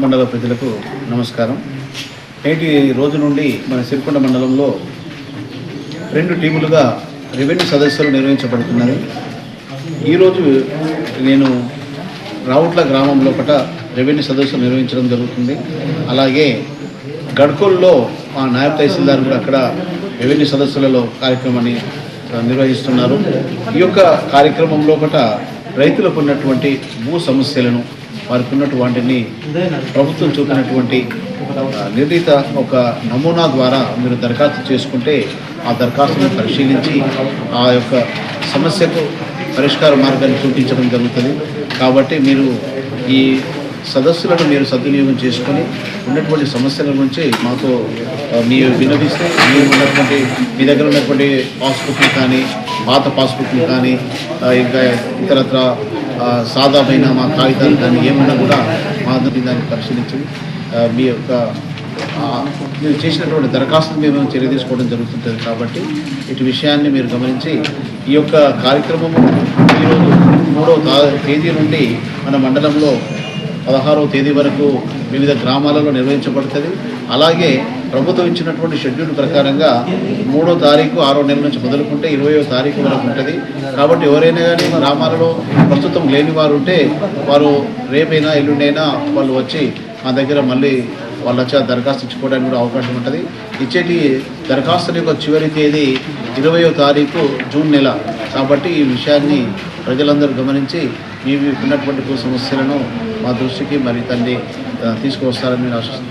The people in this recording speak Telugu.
మండల ప్రజలకు నమస్కారం. నేటి రోజు నుండి మన సిరికొండ మండలంలో 2 టీములుగా రెవెన్యూ సదస్సులు నిర్వహించబడుతున్నది. ఈరోజు నేను రావుట్ల గ్రామం లోపల రెవెన్యూ సదస్సులు నిర్వహించడం జరుగుతుంది. అలాగే గడ్కోల్లో మా నాయబ్ తహసీల్దార్ కూడా అక్కడ రెవెన్యూ సదస్సులలో కార్యక్రమాన్ని నిర్వహిస్తున్నారు. ఈ యొక్క కార్యక్రమం లోపల రైతులకు ఉన్నటువంటి భూ సమస్యలను, వారికి ఉన్నటువంటిని ప్రభుత్వం చూపినటువంటి నిర్ణీత ఒక నమూనా ద్వారా మీరు దరఖాస్తు చేసుకుంటే ఆ దరఖాస్తును పరిశీలించి ఆ యొక్క సమస్యకు పరిష్కార మార్గాన్ని చూపించడం జరుగుతుంది. కాబట్టి మీరు ఈ సదస్సులను మీరు సద్వినియోగం చేసుకొని ఉన్నటువంటి సమస్యల గురించి మాతో వినవిస్తే మీ దగ్గర ఉన్నటువంటి పాస్బుక్లు కానీ, పాత పాస్బుక్లు కానీ, ఇంకా ఇతరత్ర సాదామైన మా కాగితాలు కానీ ఏమన్నా కూడా మా దాన్ని పరిశీలించి మీ యొక్క మీరు చేసినటువంటి దరఖాస్తును మేము చర్య తీసుకోవడం జరుగుతుంటుంది. కాబట్టి ఇటు విషయాన్ని మీరు గమనించి ఈ యొక్క కార్యక్రమము ఈరోజు 3వ తేదీ నుండి మన మండలంలో 16వ తేదీ వరకు వివిధ గ్రామాలలో నిర్వహించబడుతుంది. అలాగే ప్రభుత్వం ఇచ్చినటువంటి షెడ్యూల్ ప్రకారంగా 3వ తారీఖు 6వ నెల నుంచి మొదలుకుంటే 20వ తారీఖు వరకు ఉంటుంది. కాబట్టి ఎవరైనా కానీ గ్రామాలలో ప్రస్తుతం లేని వారు ఉంటే వారు రేపైనా ఎల్లుండైనా వాళ్ళు వచ్చి మా దగ్గర మళ్ళీ వాళ్ళు వచ్చి దరఖాస్తు ఇచ్చుకోవడానికి కూడా అవకాశం ఉంటుంది. ఇచ్చేటి దరఖాస్తుల యొక్క చివరి తేదీ 20వ తారీఖు జూన్ నెల. కాబట్టి ఈ విషయాన్ని ప్రజలందరూ గమనించి మీ ఉన్నటువంటి సమస్యలను మా దృష్టికి మరి తీసుకువస్తారని నేను ఆశిస్తున్నాను.